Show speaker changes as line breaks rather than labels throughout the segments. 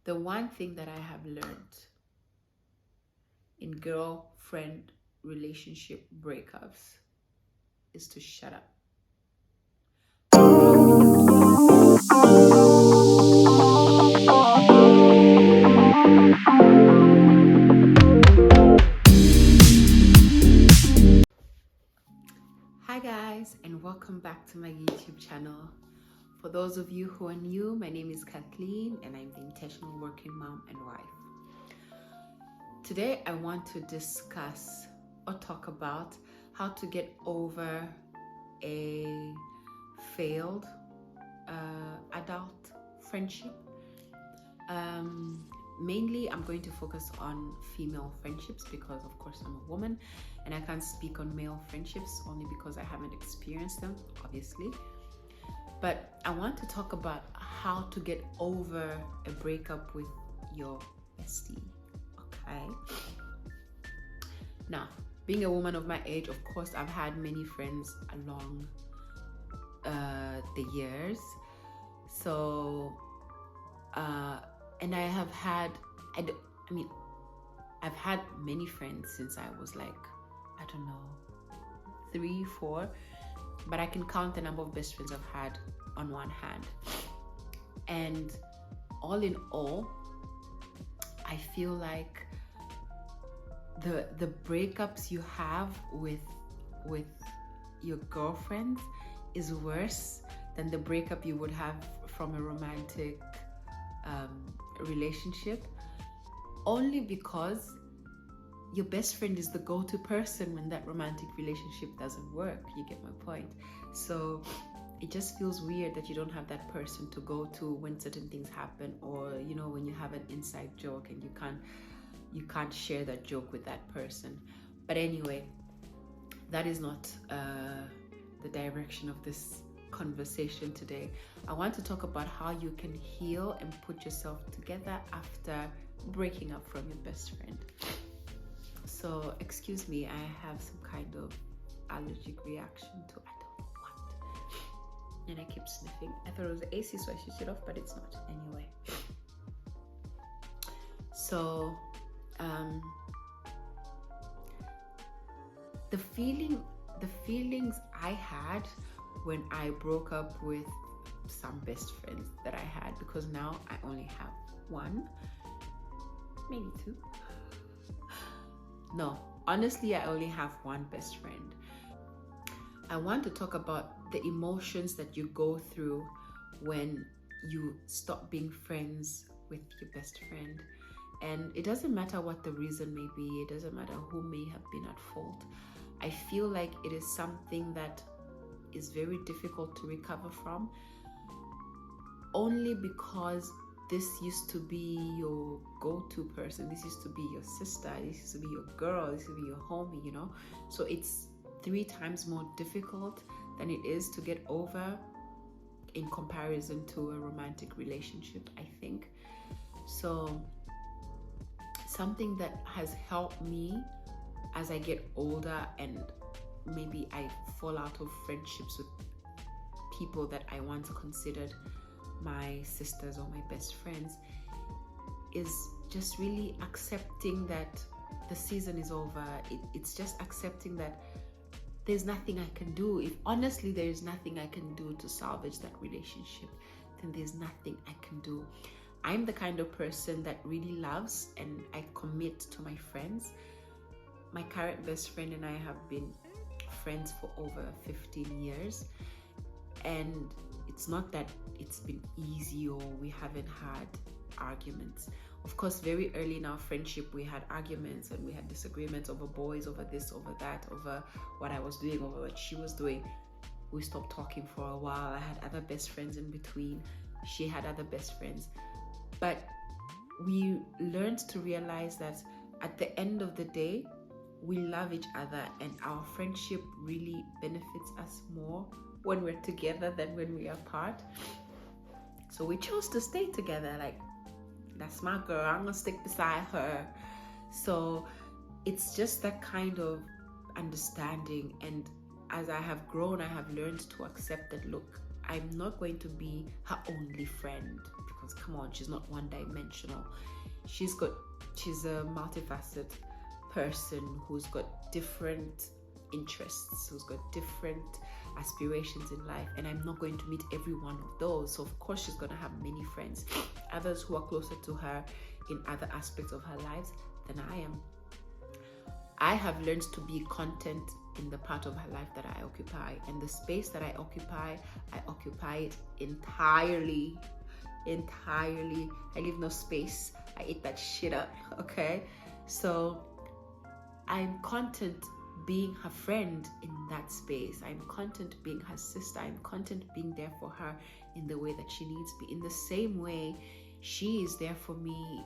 The one thing that I have learned in girlfriend relationship breakups is to shut up. Hi guys, and welcome back to my YouTube channel. For those of you who are new, my name is Kathleen and I'm the intentional working mom and wife. Today I want to discuss or talk about how to get over a failed adult friendship. Mainly I'm going to focus on female friendships because of course I'm a woman and I can't speak on male friendships only because I haven't experienced them, obviously. But I want to talk about how to get over a breakup with your bestie, okay? Now, being a woman of my age, of course, I've had many friends along the years. So, and I have had, I've had many friends since I was like, I don't know, 3, 4, but I can count the number of best friends I've had on one hand. And all in all, I feel like the breakups you have with your girlfriends is worse than the breakup you would have from a romantic relationship, only because your best friend is the go-to person when that romantic relationship doesn't work. You get my point? So it just feels weird that you don't have that person to go to when certain things happen, or you know, when you have an inside joke and you can't share that joke with that person. But anyway, that is not the direction of this conversation today. I want to talk about how you can heal and put yourself together after breaking up from your best friend. So excuse me, I have some kind of allergic reaction to I don't know what, and I keep sniffing. I thought it was the AC, so I switched it off, but it's not. Anyway, so the feelings I had when I broke up with some best friends that I had, because now I only have one, maybe two. No, honestly, I only have one best friend. I want to talk about the emotions that you go through when you stop being friends with your best friend. And it doesn't matter what the reason may be, it doesn't matter who may have been at fault. I feel like it is something that is very difficult to recover from, only because this used to be your go-to person, this used to be your sister, this used to be your girl, this used to be your homie, you know? So it's 3 times more difficult than it is to get over in comparison to a romantic relationship, I think. So something that has helped me as I get older and maybe I fall out of friendships with people that I once considered my sisters or my best friends is just really accepting that the season is over. It's just accepting that there's nothing I can do. If honestly there is nothing I can do to salvage that relationship, then there's nothing I can do. I'm the kind of person that really loves and I commit to my friends. My current best friend and I have been friends for over 15 years, and it's not that it's been easy or we haven't had arguments. Of course, very early in our friendship we had arguments and we had disagreements over boys, over this, over that, over what I was doing, over what she was doing. We stopped talking for a while. I had other best friends in between. She had other best friends. But we learned to realize that at the end of the day, we love each other and our friendship really benefits us more when we're together than when we are apart. So we chose to stay together. Like, that's my girl, I'm gonna stick beside her. So it's just that kind of understanding. And as I have grown, I have learned to accept that, look, I'm not going to be her only friend, because things. Come on, she's not one-dimensional. She's a multifaceted person who's got different interests, who's got different aspirations in life, and I'm not going to meet every one of those. So of course she's going to have many friends, others who are closer to her in other aspects of her lives than I am. I have learned to be content in the part of her life that I occupy, and the space that I occupy it entirely. I leave no space. I eat that shit up. Okay, so I'm content being her friend in that space. I'm content being her sister. I'm content being there for her in the way that she needs me. In the same way, she is there for me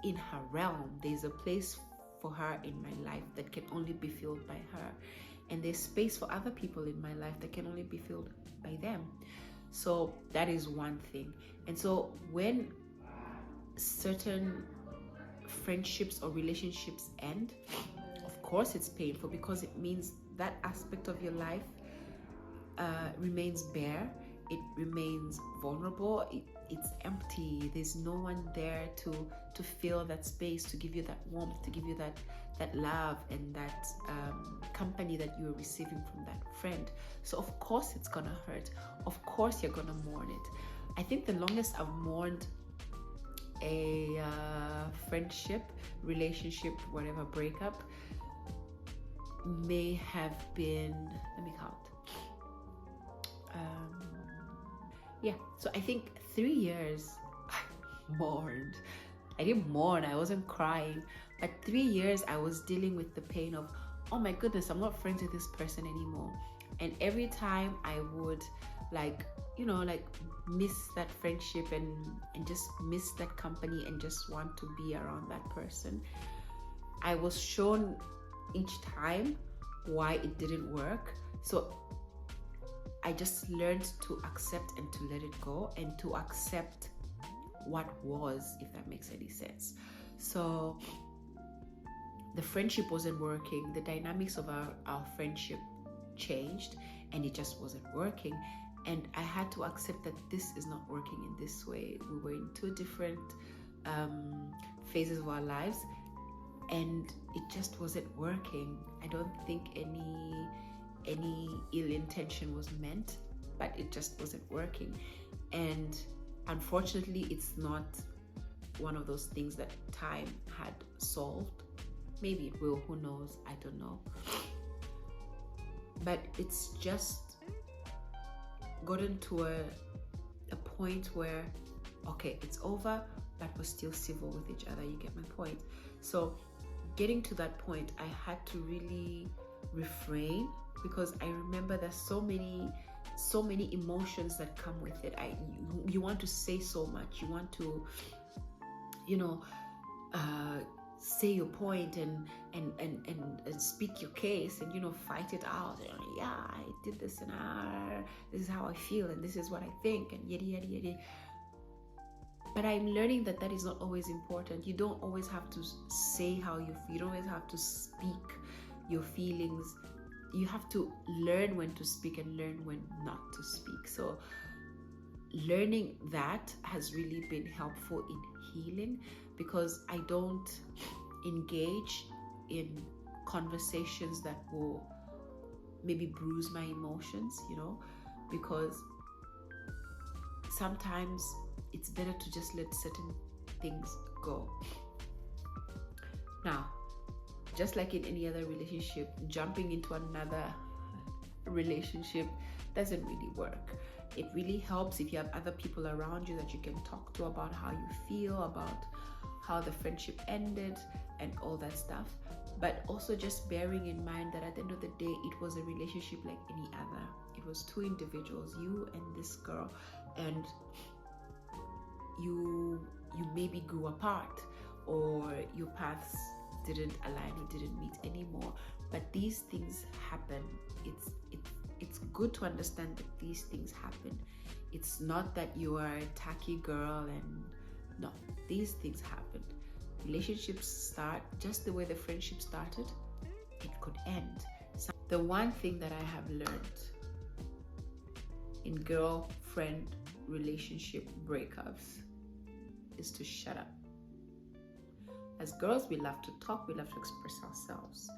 in her realm. There's a place for her in my life that can only be filled by her. And there's space for other people in my life that can only be filled by them. So that is one thing. And so when certain friendships or relationships end, of course it's painful, because it means that aspect of your life remains bare. It remains vulnerable. It's empty. There's no one there to fill that space, to give you that warmth, to give you that love and that company that you are receiving from that friend. So of course it's gonna hurt. Of course you're gonna mourn it. I think the longest I've mourned a friendship, relationship, whatever, breakup may have been, let me count. So I think 3 years I mourned. I didn't mourn, I wasn't crying, but 3 years I was dealing with the pain of, oh my goodness, I'm not friends with this person anymore. And every time I would miss that friendship and just miss that company and just want to be around that person, I was shown each time why it didn't work. So I just learned to accept and to let it go, and to accept what was, if that makes any sense. So the friendship wasn't working. The dynamics of our friendship changed, and it just wasn't working. And I had to accept that this is not working in this way. We were in two different phases of our lives, and it just wasn't working. I don't think any ill intention was meant, but it just wasn't working. And unfortunately, it's not one of those things that time had solved. Maybe it will, who knows, I don't know. But it's just gotten to a point where, okay, it's over, but we're still civil with each other. You get my point? So getting to that point, I had to really refrain, because I remember there's so many emotions that come with it. You want to say so much. You want to, say your point and speak your case and fight it out. Yeah, I did this, and this is how I feel, and this is what I think, and yada yada yada. But I'm learning that is not always important. You don't always have to say how you feel. You don't always have to speak your feelings. You have to learn when to speak and learn when not to speak. So learning that has really been helpful in healing, because I don't engage in conversations that will maybe bruise my emotions, because sometimes it's better to just let certain things go. Now, just like in any other relationship, jumping into another relationship doesn't really work. It really helps if you have other people around you that you can talk to about how you feel, about how the friendship ended and all that stuff. But also just bearing in mind that at the end of the day, it was a relationship like any other. It was two individuals, you and this girl, and you maybe grew apart, or your paths didn't align or didn't meet anymore. But these things happen. It's good to understand that these things happen. It's not that you are a tacky girl, and no, these things happen. Relationships start just the way the friendship started. It could end. So the one thing that I have learned in girlfriend relationship breakups is to shut up. As girls, we love to talk, we love to express ourselves.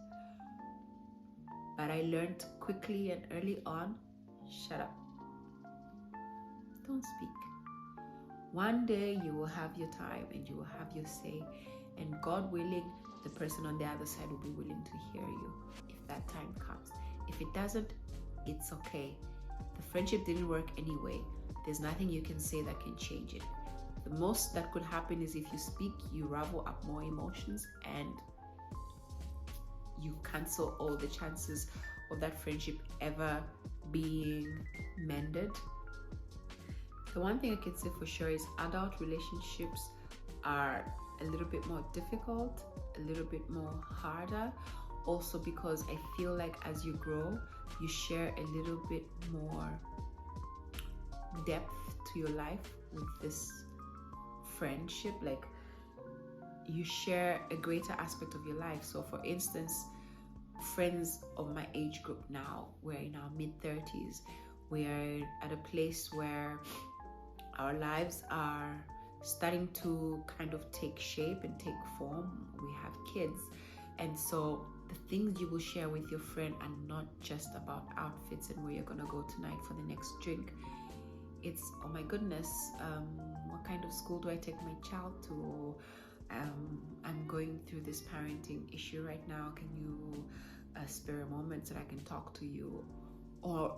But I learned quickly and early on, shut up. Don't speak. One day you will have your time and you will have your say, and God willing, the person on the other side will be willing to hear you if that time comes. If it doesn't, it's okay. The friendship didn't work anyway. There's nothing you can say that can change it. The most that could happen is if you speak, you ravel up more emotions and you cancel all the chances of that friendship ever being mended. The one thing I can say for sure is adult relationships are a little bit more difficult, a little bit more harder. Also because I feel like as you grow, you share a little bit more depth to your life with this friendship. Like you share a greater aspect of your life. So for instance, friends of my age group now, we're in our mid-30s, we're at a place where our lives are starting to kind of take shape and take form. We have kids, and so the things you will share with your friend are not just about outfits and where you're gonna go tonight for the next drink. It's, oh my goodness, what kind of school do I take my child to? I'm going through this parenting issue right now. Can you spare a moment so that I can talk to you? Or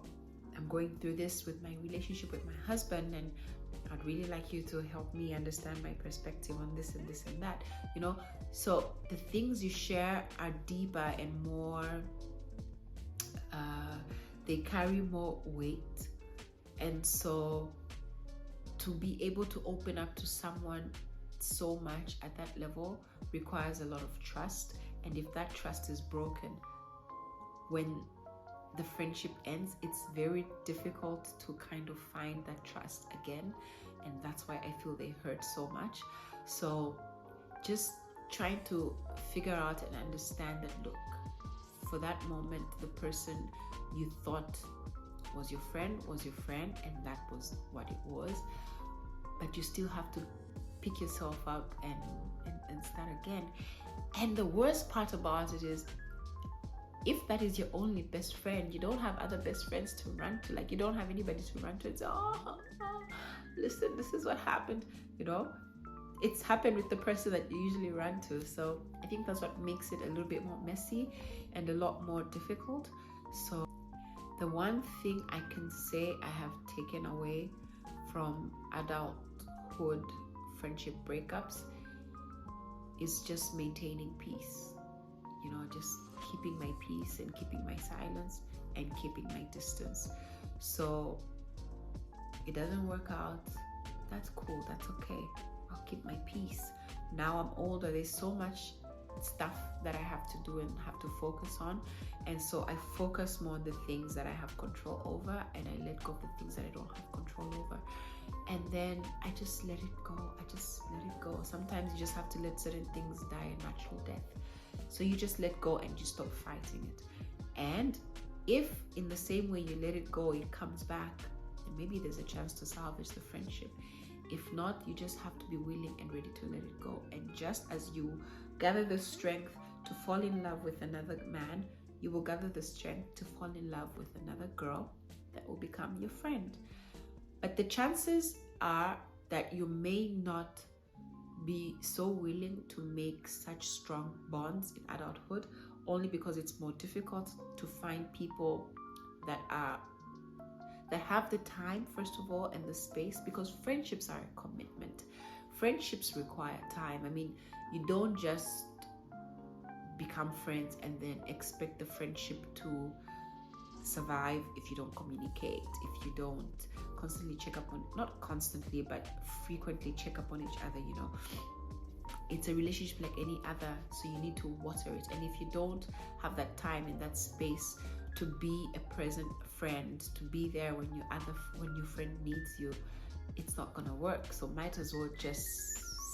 I'm going through this with my relationship with my husband, and I'd really like you to help me understand my perspective on this and this and that, you know? So the things you share are deeper and more, they carry more weight. And so to be able to open up to someone so much at that level requires a lot of trust. And if that trust is broken, when the friendship ends, it's very difficult to kind of find that trust again. And that's why I feel they hurt so much. So just trying to figure out and understand that, look, for that moment, the person you thought was your friend, and that was what it was. But you still have to pick yourself up and start again. And the worst part about it is, if that is your only best friend, you don't have other best friends to run to. Like, you don't have anybody to run to and say, oh, listen, this is what happened. You know, it's happened with the person that you usually run to. So I think that's what makes it a little bit more messy and a lot more difficult. So the one thing I can say I have taken away from adulthood friendship breakups is just maintaining peace. You know, just keeping my peace and keeping my silence and keeping my distance. So it doesn't work out, that's cool, that's okay. I'll keep my peace. Now I'm older, there's so much stuff that I have to do and have to focus on, and so I focus more on the things that I have control over, and I let go of the things that I don't have control over, and then I just let it go. Sometimes you just have to let certain things die a natural death. So you just let go and you stop fighting it. And if in the same way you let it go, it comes back, and maybe there's a chance to salvage the friendship. If not, you just have to be willing and ready to let it go. And just as you gather the strength to fall in love with another man, you will gather the strength to fall in love with another girl that will become your friend. But the chances are that you may not be so willing to make such strong bonds in adulthood, only because it's more difficult to find people that have the time, first of all, and the space, because friendships are a commitment. Friendships require time. I mean, you don't just become friends and then expect the friendship to survive if you don't communicate, if you don't constantly check up on, not constantly, but frequently check up on each other, you know. It's a relationship like any other, so you need to water it. And if you don't have that time and that space to be a present friend, to be there when your friend needs you, it's not gonna work. So might as well just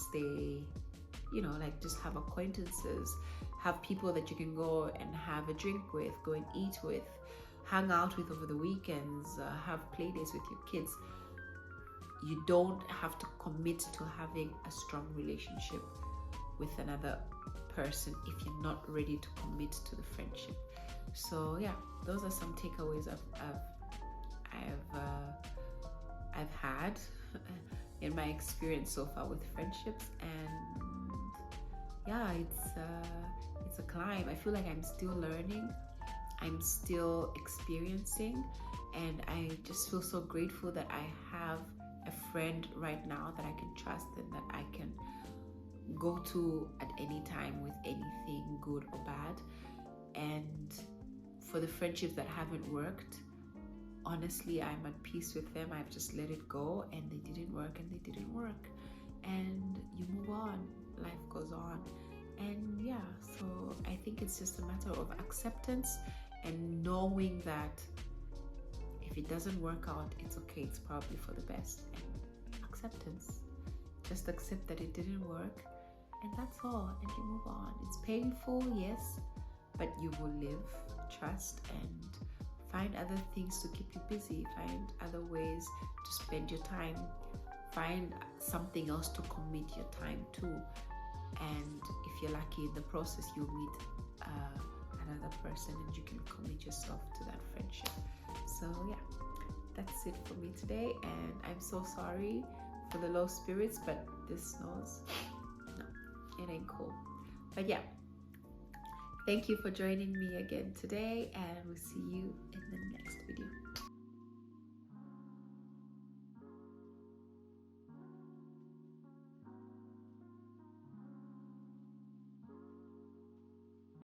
stay, you know, like just have acquaintances, have people that you can go and have a drink with, go and eat with, hang out with over the weekends, have play dates with your kids. you don't have to commit to having a strong relationship with another person if you're not ready to commit to the friendship. So yeah, those are some takeaways I've had in my experience so far with friendships. And yeah, it's a climb. I feel like I'm still learning, I'm still experiencing, and I just feel so grateful that I have a friend right now that I can trust and that I can go to at any time with anything good or bad. And for the friendships that haven't worked, honestly, I'm at peace with them. I've just let it go, and they didn't work, and you move on, life goes on. And yeah, so I think it's just a matter of acceptance and knowing that if it doesn't work out, it's okay, it's probably for the best. And acceptance, just accept that it didn't work, and that's all, and you move on. It's painful, yes, but you will live, trust, and find other things to keep you busy, find other ways to spend your time, find something else to commit your time to. And if you're lucky, in the process you'll meet another person and you can commit yourself to that friendship. So yeah, that's it for me today, and I'm so sorry for the low spirits, but this knows, no, it ain't cool. But yeah, thank you for joining me again today, and we'll see you in the next video.